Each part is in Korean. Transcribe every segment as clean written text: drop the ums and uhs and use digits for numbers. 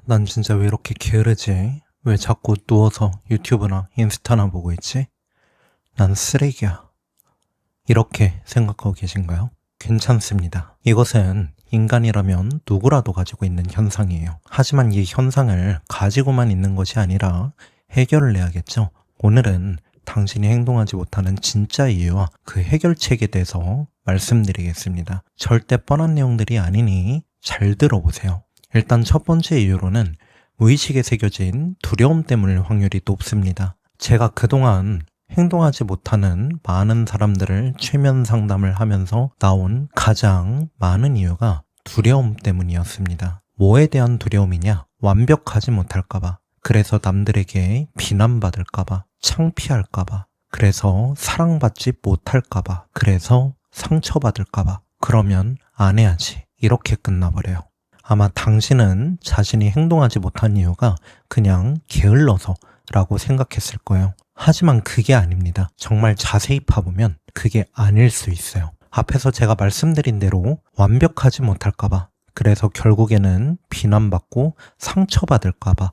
난 진짜 왜 이렇게 게으르지? 왜 자꾸 누워서 유튜브나 인스타나 보고 있지? 난 쓰레기야. 이렇게 생각하고 계신가요? 괜찮습니다. 이것은 인간이라면 누구라도 가지고 있는 현상이에요. 하지만 이 현상을 가지고만 있는 것이 아니라 해결을 해야겠죠. 오늘은 당신이 행동하지 못하는 진짜 이유와 그 해결책에 대해서 말씀드리겠습니다. 절대 뻔한 내용들이 아니니 잘 들어보세요. 일단 첫 번째 이유로는 무의식에 새겨진 두려움 때문일 확률이 높습니다. 제가 그동안 행동하지 못하는 많은 사람들을 최면 상담을 하면서 나온 가장 많은 이유가 두려움 때문이었습니다. 뭐에 대한 두려움이냐? 완벽하지 못할까봐, 그래서 남들에게 비난받을까봐, 창피할까봐, 그래서 사랑받지 못할까봐, 그래서 상처받을까봐, 그러면 안 해야지, 이렇게 끝나버려요. 아마 당신은 자신이 행동하지 못한 이유가 그냥 게을러서 라고 생각했을 거예요. 하지만 그게 아닙니다. 정말 자세히 파보면 그게 아닐 수 있어요. 앞에서 제가 말씀드린 대로 완벽하지 못할까봐, 그래서 결국에는 비난받고 상처받을까봐,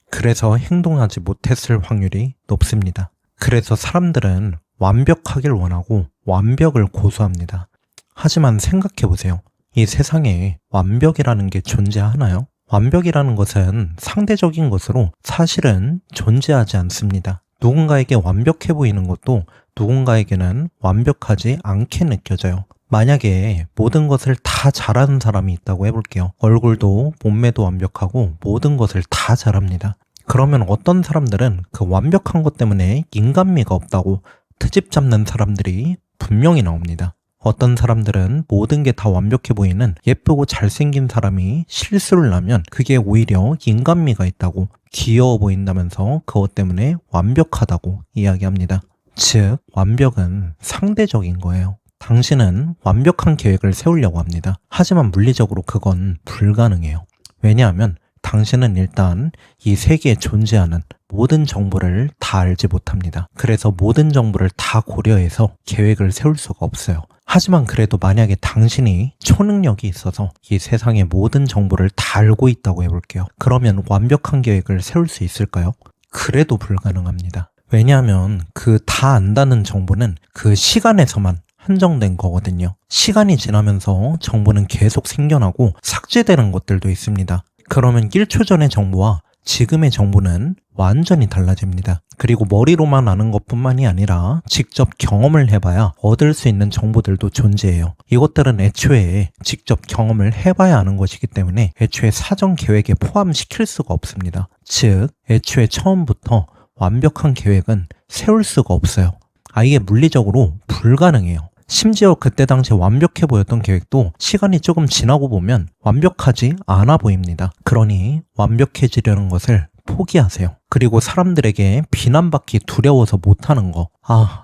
그래서 행동하지 못했을 확률이 높습니다. 그래서 사람들은 완벽하길 원하고 완벽을 고수합니다. 하지만 생각해보세요. 이 세상에 완벽이라는 게 존재하나요? 완벽이라는 것은 상대적인 것으로 사실은 존재하지 않습니다. 누군가에게 완벽해 보이는 것도 누군가에게는 완벽하지 않게 느껴져요. 만약에 모든 것을 다 잘하는 사람이 있다고 해볼게요. 얼굴도 몸매도 완벽하고 모든 것을 다 잘합니다. 그러면 어떤 사람들은 그 완벽한 것 때문에 인간미가 없다고 트집 잡는 사람들이 분명히 나옵니다. 어떤 사람들은 모든 게 다 완벽해 보이는 예쁘고 잘생긴 사람이 실수를 하면 그게 오히려 인간미가 있다고, 귀여워 보인다면서 그것 때문에 완벽하다고 이야기합니다. 즉, 완벽은 상대적인 거예요. 당신은 완벽한 계획을 세우려고 합니다. 하지만 물리적으로 그건 불가능해요. 왜냐하면 당신은 일단 이 세계에 존재하는 모든 정보를 다 알지 못합니다. 그래서 모든 정보를 다 고려해서 계획을 세울 수가 없어요. 하지만 그래도 만약에 당신이 초능력이 있어서 이 세상의 모든 정보를 다 알고 있다고 해볼게요. 그러면 완벽한 계획을 세울 수 있을까요? 그래도 불가능합니다. 왜냐하면 그 다 안다는 정보는 그 시간에서만 한정된 거거든요. 시간이 지나면서 정보는 계속 생겨나고 삭제되는 것들도 있습니다. 그러면 1초 전의 정보와 지금의 정보는 완전히 달라집니다. 그리고 머리로만 아는 것뿐만이 아니라 직접 경험을 해봐야 얻을 수 있는 정보들도 존재해요. 이것들은 애초에 직접 경험을 해봐야 아는 것이기 때문에 애초에 사전 계획에 포함시킬 수가 없습니다. 즉, 애초에 처음부터 완벽한 계획은 세울 수가 없어요. 아예 물리적으로 불가능해요. 심지어 그때 당시에 완벽해 보였던 계획도 시간이 조금 지나고 보면 완벽하지 않아 보입니다. 그러니 완벽해지려는 것을 포기하세요. 그리고 사람들에게 비난받기 두려워서 못하는 거,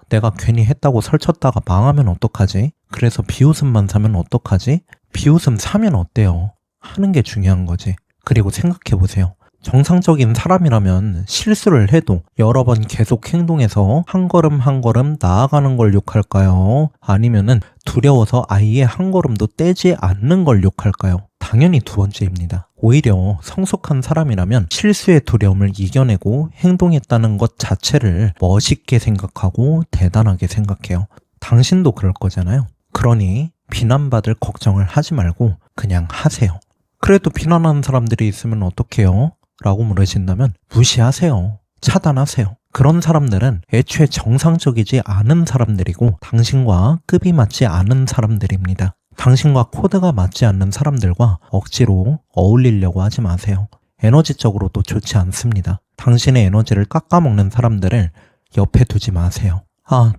내가 괜히 했다고 설쳤다가 망하면 어떡하지? 그래서 비웃음만 사면 어떡하지? 비웃음 사면 어때요? 하는 게 중요한 거지. 그리고 생각해보세요. 정상적인 사람이라면 실수를 해도 여러 번 계속 행동해서 한 걸음 한 걸음 나아가는 걸 욕할까요? 아니면은 두려워서 아예 한 걸음도 떼지 않는 걸 욕할까요? 당연히 두 번째입니다. 오히려 성숙한 사람이라면 실수의 두려움을 이겨내고 행동했다는 것 자체를 멋있게 생각하고 대단하게 생각해요. 당신도 그럴 거잖아요. 그러니 비난받을 걱정을 하지 말고 그냥 하세요. 그래도 비난하는 사람들이 있으면 어떡해요? 라고 물으신다면 무시하세요. 차단하세요. 그런 사람들은 애초에 정상적이지 않은 사람들이고 당신과 급이 맞지 않은 사람들입니다. 당신과 코드가 맞지 않는 사람들과 억지로 어울리려고 하지 마세요. 에너지적으로도 좋지 않습니다. 당신의 에너지를 깎아먹는 사람들을 옆에 두지 마세요.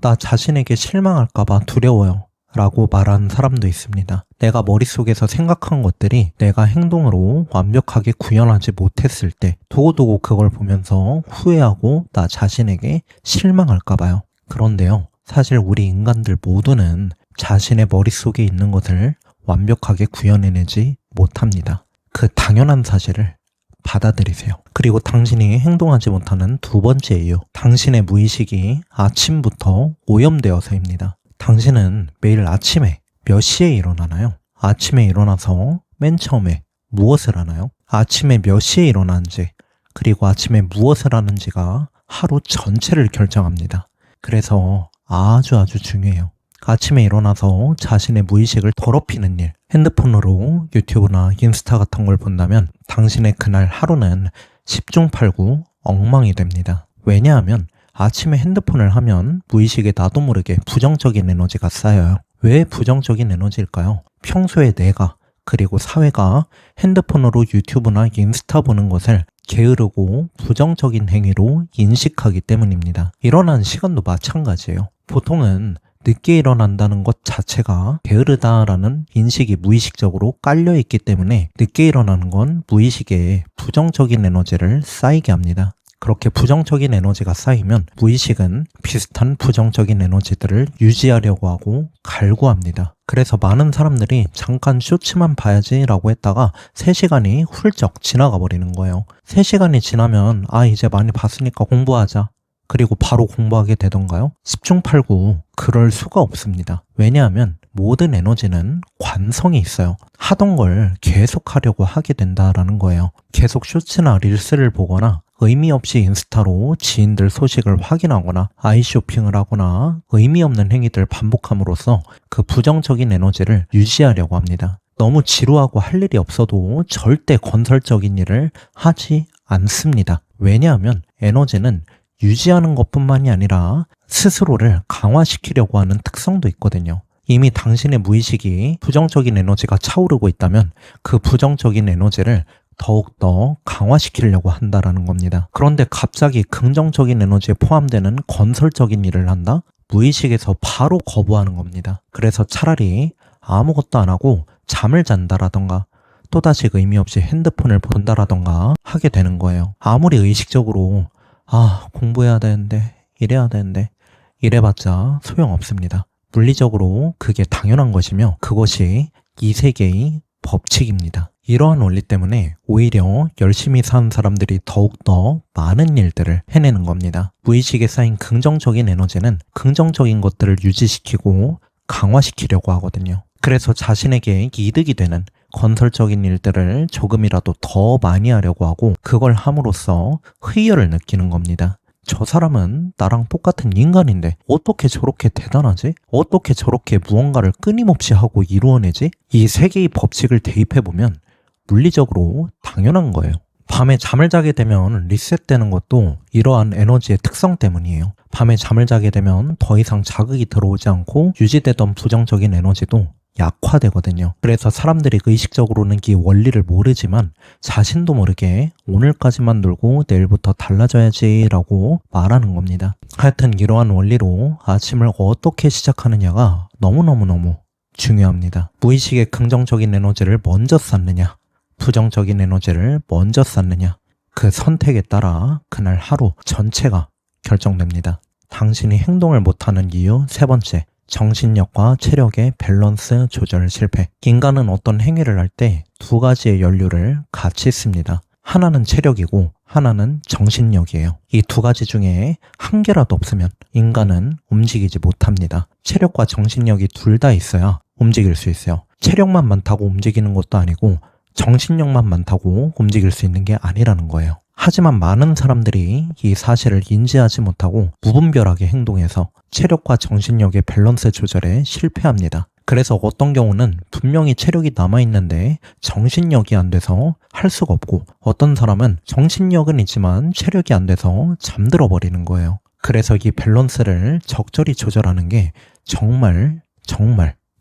나 자신에게 실망할까봐 두려워요. 라고 말하는 사람도 있습니다. 내가 머릿속에서 생각한 것들이 내가 행동으로 완벽하게 구현하지 못했을 때 두고두고 그걸 보면서 후회하고 나 자신에게 실망할까 봐요. 그런데요, 사실 우리 인간들 모두는 자신의 머릿속에 있는 것을 완벽하게 구현해내지 못합니다. 그 당연한 사실을 받아들이세요. 그리고 당신이 행동하지 못하는 두 번째 이유, 당신의 무의식이 아침부터 오염되어서입니다. 당신은 매일 아침에 몇 시에 일어나나요? 아침에 일어나서 맨 처음에 무엇을 하나요? 아침에 몇 시에 일어나는지, 그리고 아침에 무엇을 하는지가 하루 전체를 결정합니다. 그래서 아주 중요해요. 아침에 일어나서 자신의 무의식을 더럽히는 일, 핸드폰으로 유튜브나 인스타 같은 걸 본다면 당신의 그날 하루는 10중 8구 엉망이 됩니다. 왜냐하면 아침에 핸드폰을 하면 무의식에 나도 모르게 부정적인 에너지가 쌓여요. 왜 부정적인 에너지일까요? 평소에 내가 그리고 사회가 핸드폰으로 유튜브나 인스타 보는 것을 게으르고 부정적인 행위로 인식하기 때문입니다. 일어나는 시간도 마찬가지예요. 보통은 늦게 일어난다는 것 자체가 게으르다라는 인식이 무의식적으로 깔려있기 때문에 늦게 일어나는 건 무의식에 부정적인 에너지를 쌓이게 합니다. 그렇게 부정적인 에너지가 쌓이면 무의식은 비슷한 부정적인 에너지들을 유지하려고 하고 갈구합니다. 그래서 많은 사람들이 잠깐 쇼츠만 봐야지 라고 했다가 3시간이 훌쩍 지나가 버리는 거예요. 3시간이 지나면 이제 많이 봤으니까 공부하자. 그리고 바로 공부하게 되던가요? 10중 8구 그럴 수가 없습니다. 왜냐하면 모든 에너지는 관성이 있어요. 하던 걸 계속 하려고 하게 된다라는 거예요. 계속 쇼츠나 릴스를 보거나 의미 없이 인스타로 지인들 소식을 확인하거나 아이쇼핑을 하거나 의미 없는 행위들 반복함으로써 그 부정적인 에너지를 유지하려고 합니다. 너무 지루하고 할 일이 없어도 절대 건설적인 일을 하지 않습니다. 왜냐하면 에너지는 유지하는 것뿐만이 아니라 스스로를 강화시키려고 하는 특성도 있거든요. 이미 당신의 무의식이 부정적인 에너지가 차오르고 있다면 그 부정적인 에너지를 더욱더 강화시키려고 한다라는 겁니다. 그런데 갑자기 긍정적인 에너지에 포함되는 건설적인 일을 한다? 무의식에서 바로 거부하는 겁니다. 그래서 차라리 아무것도 안 하고 잠을 잔다라던가 또다시 의미 없이 핸드폰을 본다라던가 하게 되는 거예요. 아무리 의식적으로 공부해야 되는데 이래야 되는데 이래봤자 소용없습니다. 물리적으로 그게 당연한 것이며 그것이 이 세계의 법칙입니다. 이러한 원리 때문에 오히려 열심히 사는 사람들이 더욱더 많은 일들을 해내는 겁니다. 무의식에 쌓인 긍정적인 에너지는 긍정적인 것들을 유지시키고 강화시키려고 하거든요. 그래서 자신에게 이득이 되는 건설적인 일들을 조금이라도 더 많이 하려고 하고 그걸 함으로써 희열을 느끼는 겁니다. 저 사람은 나랑 똑같은 인간인데 어떻게 저렇게 대단하지? 어떻게 저렇게 무언가를 끊임없이 하고 이루어내지? 이 세계의 법칙을 대입해보면 물리적으로 당연한 거예요. 밤에 잠을 자게 되면 리셋되는 것도 이러한 에너지의 특성 때문이에요. 밤에 잠을 자게 되면 더 이상 자극이 들어오지 않고 유지되던 부정적인 에너지도 약화되거든요. 그래서 사람들이 의식적으로는 이 원리를 모르지만 자신도 모르게 오늘까지만 놀고 내일부터 달라져야지 라고 말하는 겁니다. 하여튼 이러한 원리로 아침을 어떻게 시작하느냐가 너무너무 중요합니다. 무의식의 긍정적인 에너지를 먼저 쌓느냐 부정적인 에너지를 먼저 쌓느냐 그 선택에 따라 그날 하루 전체가 결정됩니다. 당신이 행동을 못하는 이유 3번째, 정신력과 체력의 밸런스 조절 실패. 인간은 어떤 행위를 할 때 2가지의 연료를 같이 씁니다. 하나는 체력이고 하나는 정신력이에요. 이 2가지 중에 한 개라도 없으면 인간은 움직이지 못합니다. 체력과 정신력이 둘 다 있어야 움직일 수 있어요. 체력만 많다고 움직이는 것도 아니고 정신력만 많다고 움직일 수 있는 게 아니라는 거예요. 하지만 많은 사람들이 이 사실을 인지하지 못하고 무분별하게 행동해서 체력과 정신력의 밸런스 조절에 실패합니다. 그래서 어떤 경우는 분명히 체력이 남아있는데 정신력이 안 돼서 할 수가 없고 어떤 사람은 정신력은 있지만 체력이 안 돼서 잠들어 버리는 거예요. 그래서 이 밸런스를 적절히 조절하는 게 정말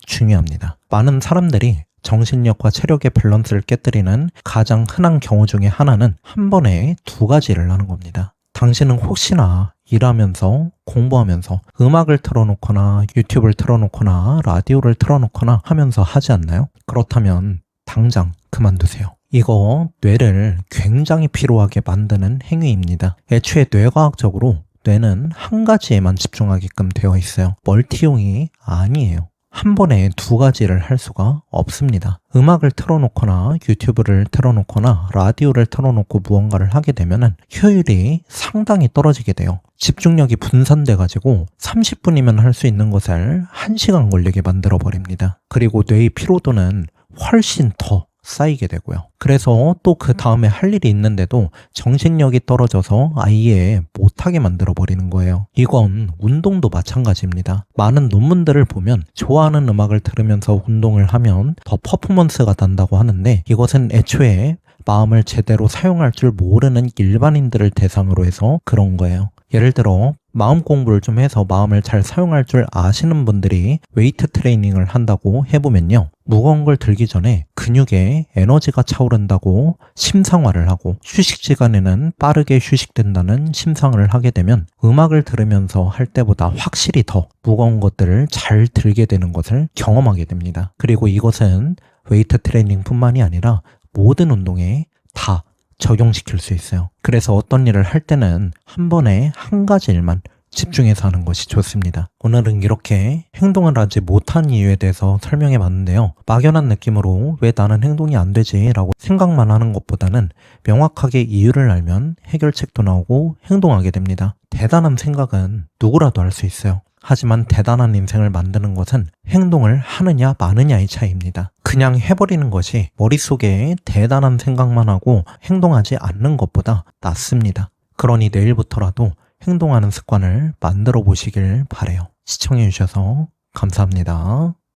중요합니다. 많은 사람들이 정신력과 체력의 밸런스를 깨뜨리는 가장 흔한 경우 중에 하나는 한 번에 2가지를 하는 겁니다. 당신은 혹시나 일하면서 공부하면서 음악을 틀어놓거나 유튜브를 틀어놓거나 라디오를 틀어놓거나 하면서 하지 않나요? 그렇다면 당장 그만두세요. 이거 뇌를 굉장히 피로하게 만드는 행위입니다. 애초에 뇌과학적으로 뇌는 한 가지에만 집중하게끔 되어 있어요. 멀티용이 아니에요. 한 번에 2가지를 할 수가 없습니다. 음악을 틀어놓거나 유튜브를 틀어놓거나 라디오를 틀어놓고 무언가를 하게 되면 효율이 상당히 떨어지게 돼요. 집중력이 분산돼가지고 30분이면 할 수 있는 것을 1시간 걸리게 만들어버립니다. 그리고 뇌의 피로도는 훨씬 더 쌓이게 되고요. 그래서 또 그 다음에 할 일이 있는데도 정신력이 떨어져서 아예 못하게 만들어버리는 거예요. 이건 운동도 마찬가지입니다. 많은 논문들을 보면 좋아하는 음악을 들으면서 운동을 하면 더 퍼포먼스가 난다고 하는데, 이것은 애초에 마음을 제대로 사용할 줄 모르는 일반인들을 대상으로 해서 그런 거예요. 예를 들어 마음 공부를 좀 해서 마음을 잘 사용할 줄 아시는 분들이 웨이트 트레이닝을 한다고 해보면요, 무거운 걸 들기 전에 근육에 에너지가 차오른다고 심상화를 하고, 휴식 시간에는 빠르게 휴식된다는 심상을 하게 되면 음악을 들으면서 할 때보다 확실히 더 무거운 것들을 잘 들게 되는 것을 경험하게 됩니다. 그리고 이것은 웨이트 트레이닝 뿐만이 아니라 모든 운동에 다 적용시킬 수 있어요. 그래서 어떤 일을 할 때는 한 번에 한 가지 일만 집중해서 하는 것이 좋습니다. 오늘은 이렇게 행동을 하지 못한 이유에 대해서 설명해 봤는데요. 막연한 느낌으로 왜 나는 행동이 안 되지? 라고 생각만 하는 것보다는 명확하게 이유를 알면 해결책도 나오고 행동하게 됩니다. 대단한 생각은 누구라도 할 수 있어요. 하지만 대단한 인생을 만드는 것은 행동을 하느냐 마느냐의 차이입니다. 그냥 해버리는 것이 머릿속에 대단한 생각만 하고 행동하지 않는 것보다 낫습니다. 그러니 내일부터라도 행동하는 습관을 만들어 보시길 바래요. 시청해 주셔서 감사합니다.